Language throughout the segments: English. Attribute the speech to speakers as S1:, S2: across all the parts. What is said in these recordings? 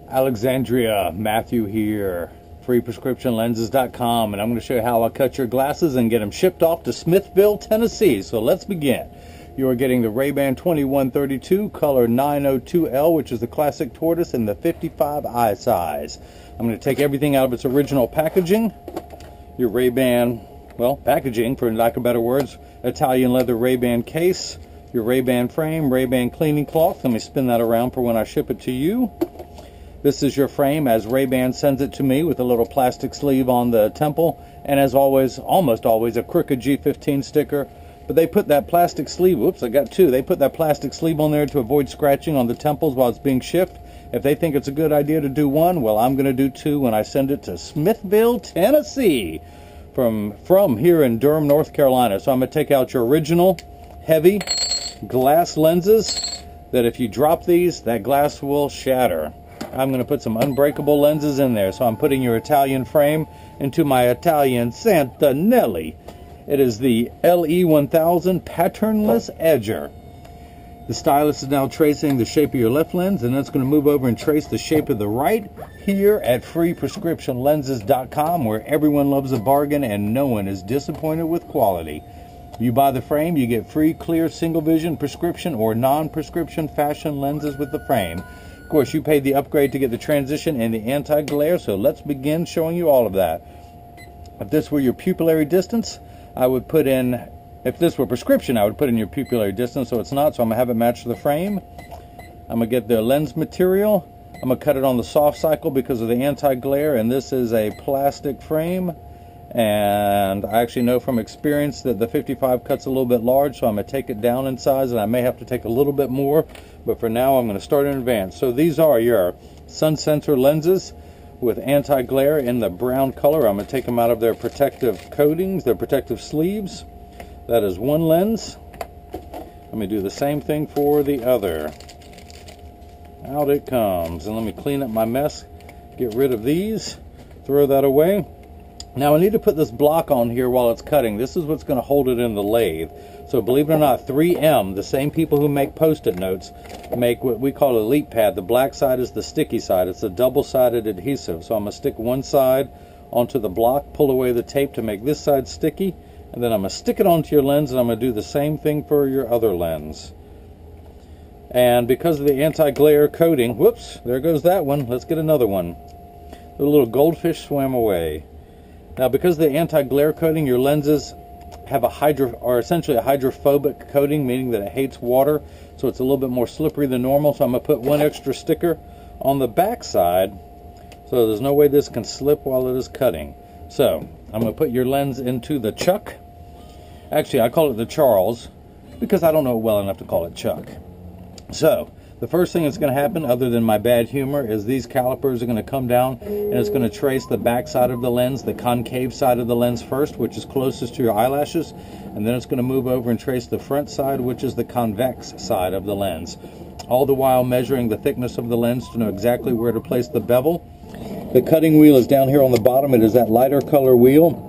S1: Alexandria, Matthew here, freeprescriptionlenses.com, and I'm going to show you how I cut your glasses and get them shipped off to Smithville, Tennessee. So let's begin. You are getting the RayBan 2132 color 902L, which is the classic tortoise in the 55 eye size. I'm going to take everything out of its original packaging. Your RayBan, well, packaging, for lack of better words, Italian leather RayBan case, your RayBan frame, RayBan cleaning cloth. Let me spin that around for when I ship it to you. This is your frame as RayBan sends it to me, with a little plastic sleeve on the temple, and as always, almost always, a crooked G15 sticker. But they put that plastic sleeve, whoops, I got two. They put that plastic sleeve on there to avoid scratching on the temples while it's being shipped. If they think it's a good idea to do one, well, I'm going to do two when I send it to Smithville, Tennessee, from here in Durham, North Carolina. So I'm going to take out your original heavy glass lenses that if you drop these, that glass will shatter. I'm going to put some unbreakable lenses in there. So I'm putting your Italian frame into my Italian Santanelli. It is the LE1000 patternless edger. The stylus is now tracing the shape of your left lens, and then it's going to move over and trace the shape of the right here at freeprescriptionlenses.com, where everyone loves a bargain and no one is disappointed with quality. You buy the frame, you get free, clear, single vision, prescription, or non-prescription fashion lenses with the frame. Of course, you paid the upgrade to get the transition and the anti-glare, so let's begin showing you all of that. If this were your pupillary distance, I would put in, if this were prescription, I would put in your pupillary distance, so it's not, so I'm going to have it match the frame. I'm going to get the lens material. I'm going to cut it on the soft cycle because of the anti-glare, and this is a plastic frame. And I actually know from experience that the 55 cuts a little bit large, so I'm going to take it down in size, and I may have to take a little bit more, but for now I'm going to start in advance. So these are your sun sensor lenses with anti-glare in the brown color. I'm going to take them out of their protective coatings, their protective sleeves. That is one lens. Let me do the same thing for the other. Out it comes. And let me clean up my mess, get rid of these, throw that away. Now I need to put this block on here while it's cutting. This is what's going to hold it in the lathe. So believe it or not, 3M, the same people who make Post-it notes, make what we call a leap pad. The black side is the sticky side. It's a double-sided adhesive. So I'm going to stick one side onto the block, pull away the tape to make this side sticky, and then I'm going to stick it onto your lens, and I'm going to do the same thing for your other lens. And because of the anti-glare coating, whoops, there goes that one. Let's get another one. The little goldfish swam away. Now, because of the anti-glare coating, your lenses have essentially a hydrophobic coating, meaning that it hates water, so it's a little bit more slippery than normal. So I'm going to put one extra sticker on the back side, so there's no way this can slip while it is cutting. So I'm going to put your lens into the Chuck. Actually, I call it the Charles because I don't know it well enough to call it Chuck. So the first thing that's going to happen, other than my bad humor, is these calipers are going to come down and it's going to trace the back side of the lens, the concave side of the lens first, which is closest to your eyelashes, and then it's going to move over and trace the front side, which is the convex side of the lens. All the while measuring the thickness of the lens to know exactly where to place the bevel. The cutting wheel is down here on the bottom. It is that lighter color wheel.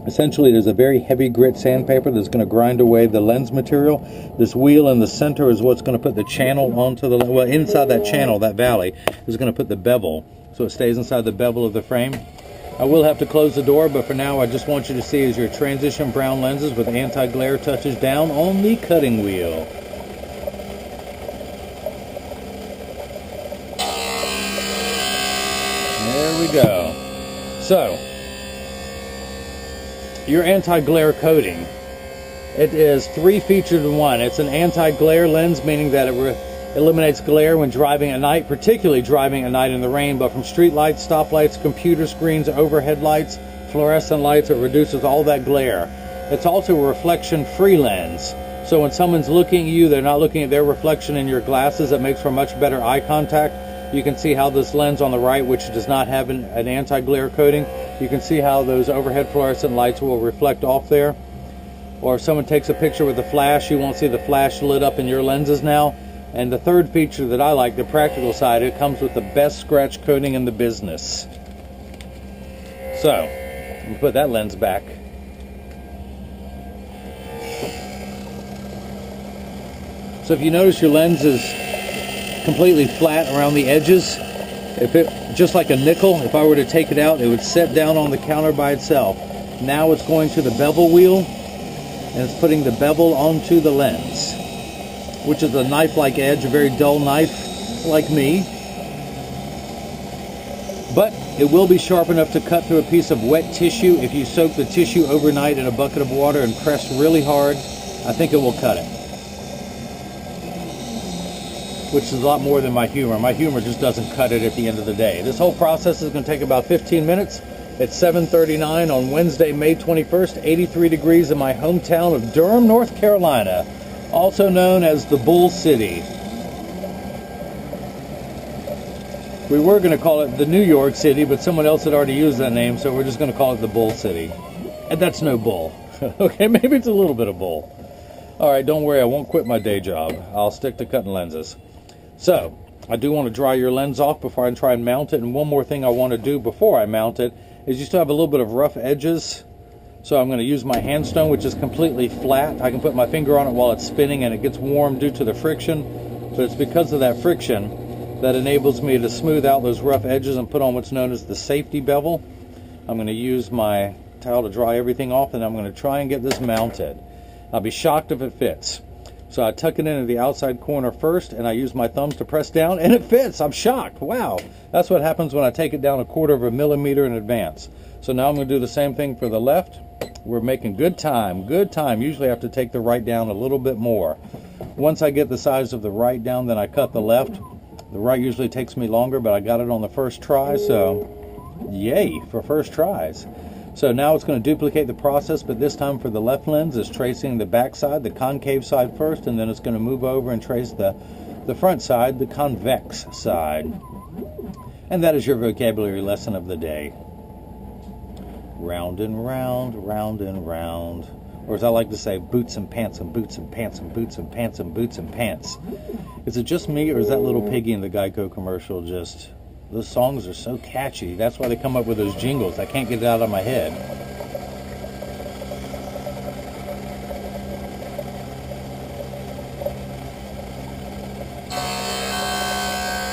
S1: Essentially, there's a very heavy grit sandpaper that's going to grind away the lens material. This wheel in the center is what's going to put the channel onto the, well, inside that channel, that valley, is going to put the bevel, so it stays inside the bevel of the frame. I will have to close the door, but for now, I just want you to see as your transition brown lenses with anti-glare touches down on the cutting wheel. There we go. So, your anti-glare coating, it is 3 featured in one. It's an anti-glare lens, meaning that it eliminates glare when driving at night, particularly driving at night in the rain, but from street lights, stoplights, computer screens, overhead lights, fluorescent lights, it reduces all that glare. It's also a reflection-free lens, so when someone's looking at you, they're not looking at their reflection in your glasses. It makes for much better eye contact. You can see how this lens on the right, which does not have an anti-glare coating, you can see how those overhead fluorescent lights will reflect off there. Or if someone takes a picture with a flash, you won't see the flash lit up in your lenses now. And the third feature that I like, the practical side, it comes with the best scratch coating in the business. So, let me put that lens back. So if you notice your lens is completely flat around the edges, If it, just like a nickel, if I were to take it out, it would set down on the counter by itself. Now it's going to the bevel wheel, and it's putting the bevel onto the lens, which is a knife-like edge, a very dull knife like me. But it will be sharp enough to cut through a piece of wet tissue. If you soak the tissue overnight in a bucket of water and press really hard, I think it will cut it. Which is a lot more than my humor. My humor just doesn't cut it at the end of the day. This whole process is going to take about 15 minutes. It's 7:39 on Wednesday, May 21st, 83 degrees in my hometown of Durham, North Carolina, also known as the Bull City. We were going to call it the New York City, but someone else had already used that name, so we're just going to call it the Bull City. And that's no bull. Okay, maybe it's a little bit of bull. All right, don't worry, I won't quit my day job. I'll stick to cutting lenses. So, I do want to dry your lens off before I try and mount it. And one more thing I want to do before I mount it is you still have a little bit of rough edges. So I'm going to use my hand stone, which is completely flat. I can put my finger on it while it's spinning and it gets warm due to the friction. But it's because of that friction that enables me to smooth out those rough edges and put on what's known as the safety bevel. I'm going to use my towel to dry everything off, and I'm going to try and get this mounted. I'll be shocked if it fits. So I tuck it into the outside corner first, and I use my thumbs to press down, and it fits. I'm shocked. Wow. That's what happens when I take it down 1/4 millimeter in advance. So now I'm going to do the same thing for the left. We're making good time. Good time. Usually I have to take the right down a little bit more. Once I get the size of the right down, then I cut the left. The right usually takes me longer, but I got it on the first try, so yay for first tries. So now it's going to duplicate the process, but this time for the left lens is tracing the back side, the concave side first, and then it's going to move over and trace the front side, the convex side. And that is your vocabulary lesson of the day. Round and round, round and round. Or as I like to say, boots and pants and boots and pants and boots and pants and boots and pants. Is it just me, or is that little piggy in the Geico commercial just... Those songs are so catchy. That's why they come up with those jingles. I can't get it out of my head.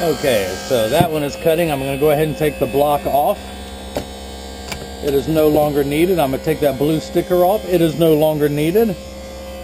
S1: Okay, so that one is cutting. I'm going to go ahead and take the block off. It is no longer needed. I'm going to take that blue sticker off. It is no longer needed.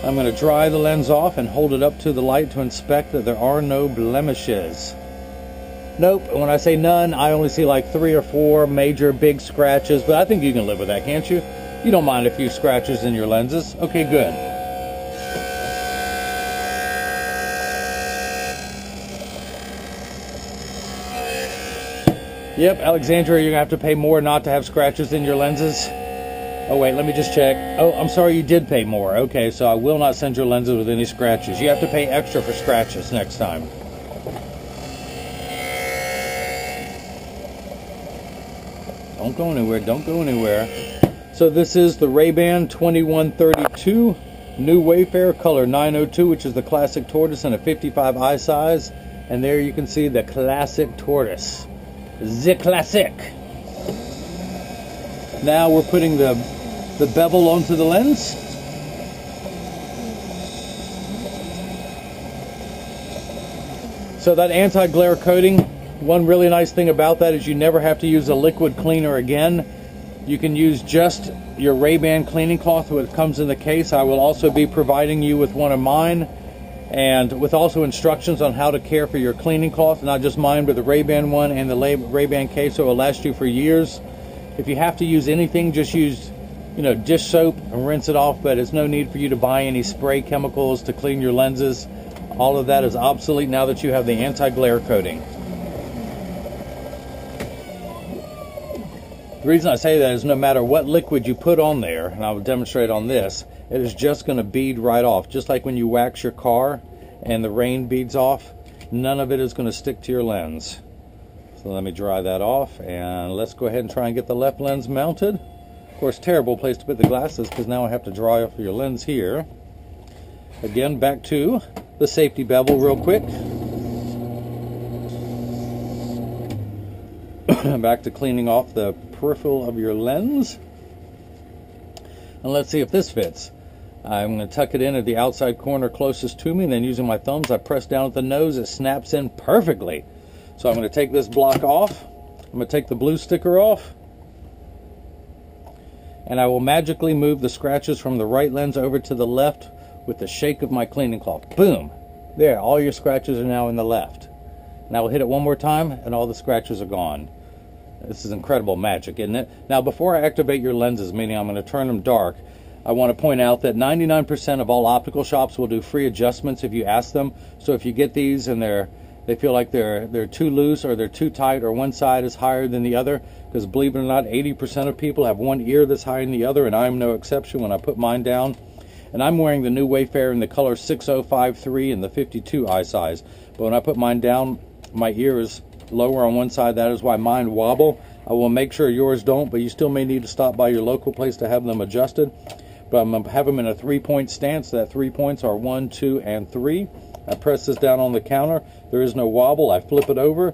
S1: I'm going to dry the lens off and hold it up to the light to inspect that there are no blemishes. Nope, when I say none, I only see like 3 or 4 major big scratches, but I think you can live with that, can't you? You don't mind a few scratches in your lenses. Okay, good. Yep, Alexandria, you're going to have to pay more not to have scratches in your lenses. Oh, wait, let me just check. Oh, I'm sorry, you did pay more. Okay, so I will not send your lenses with any scratches. You have to pay extra for scratches next time. Don't go anywhere, don't go anywhere. So this is the RayBan 2132 new Wayfarer color 902, which is the classic tortoise in a 55 eye size. And there you can see the classic tortoise. The classic. Now we're putting the bevel onto the lens. So that anti-glare coating, one really nice thing about that is you never have to use a liquid cleaner again. You can use just your RayBan cleaning cloth that comes in the case. I will also be providing you with one of mine, and with also instructions on how to care for your cleaning cloth, not just mine, but the RayBan one and the RayBan case, so it will last you for years. If you have to use anything, just use, dish soap and rinse it off, but it's no need for you to buy any spray chemicals to clean your lenses. All of that is obsolete now that you have the anti-glare coating. The reason I say that is no matter what liquid you put on there, and I will demonstrate on this, it is just going to bead right off. Just like when you wax your car and the rain beads off, none of it is going to stick to your lens. So let me dry that off, and let's go ahead and try and get the left lens mounted. Of course, terrible place to put the glasses because now I have to dry off your lens here. Again, back to the safety bevel real quick. Back to cleaning off the peripheral of your lens. And let's see if this fits. I'm going to tuck it in at the outside corner closest to me, and then using my thumbs I press down at the nose. It snaps in perfectly. So I'm going to take this block off. I'm going to take the blue sticker off. And I will magically move the scratches from the right lens over to the left with the shake of my cleaning cloth. Boom! There, all your scratches are now in the left. Now we'll hit it one more time and all the scratches are gone. This is incredible magic, isn't it? Now before I activate your lenses, meaning I'm going to turn them dark, I want to point out that 99% of all optical shops will do free adjustments if you ask them. So if you get these and they feel like they're too loose or they're too tight or one side is higher than the other, because believe it or not, 80% of people have one ear that's higher than the other, and I'm no exception when I put mine down. And I'm wearing the new Wayfarer in the color 6053 in the 52 eye size. But when I put mine down, my ear is lower on one side. That is why mine wobble. I will make sure yours don't, but you still may need to stop by your local place to have them adjusted. But I'm going to have them in a 3-point stance. That 3 points are 1, 2, and 3. I press this down on the counter. There is no wobble. I flip it over.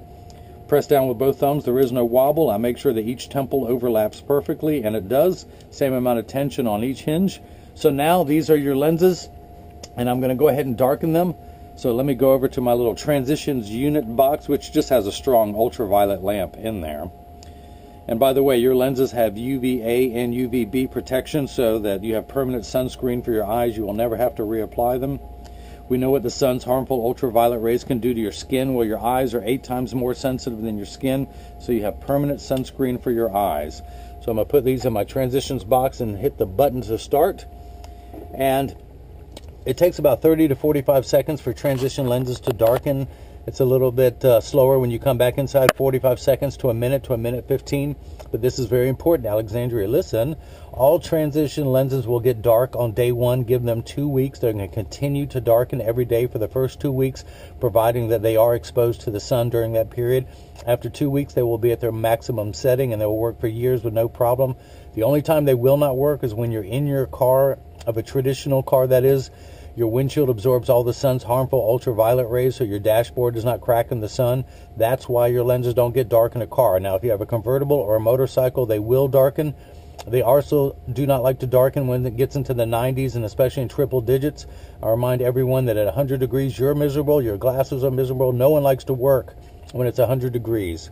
S1: Press down with both thumbs. There is no wobble. I make sure that each temple overlaps perfectly, and it does. Same amount of tension on each hinge. So now these are your lenses, and I'm going to go ahead and darken them. So let me go over to my little transitions unit box, which just has a strong ultraviolet lamp in there. And by the way, your lenses have UVA and UVB protection so that you have permanent sunscreen for your eyes. You will never have to reapply them. We know what the sun's harmful ultraviolet rays can do to your skin. Well, your eyes are 8 times more sensitive than your skin, so you have permanent sunscreen for your eyes. So I'm going to put these in my transitions box and hit the button to start. And it takes about 30 to 45 seconds for transition lenses to darken. It's a little bit slower when you come back inside, 45 seconds to a minute 15. But this is very important, Alexandria. Listen, all transition lenses will get dark on day 1. Give them 2 weeks. They're going to continue to darken every day for the first 2 weeks, providing that they are exposed to the sun during that period. After 2 weeks, they will be at their maximum setting, and they will work for years with no problem. The only time they will not work is when you're in your car, of a traditional car that is. Your windshield absorbs all the sun's harmful ultraviolet rays, so your dashboard does not crack in the sun. That's why your lenses don't get dark in a car. Now, if you have a convertible or a motorcycle, they will darken. They also do not like to darken when it gets into the 90s, and especially in triple digits. I remind everyone that at 100 degrees, you're miserable, your glasses are miserable. No one likes to work when it's 100 degrees.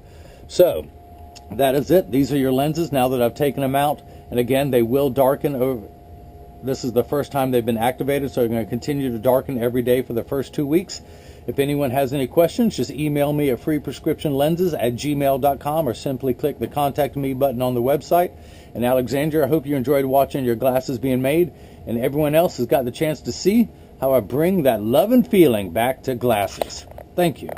S1: So, that is it. These are your lenses now that I've taken them out. And again, they will darken over. This is the first time they've been activated, so they're going to continue to darken every day for the first 2 weeks. If anyone has any questions, just email me at freeprescriptionlenses@gmail.com or simply click the Contact Me button on the website. And Alexandria, I hope you enjoyed watching your glasses being made, and everyone else has got the chance to see how I bring that love and feeling back to glasses. Thank you.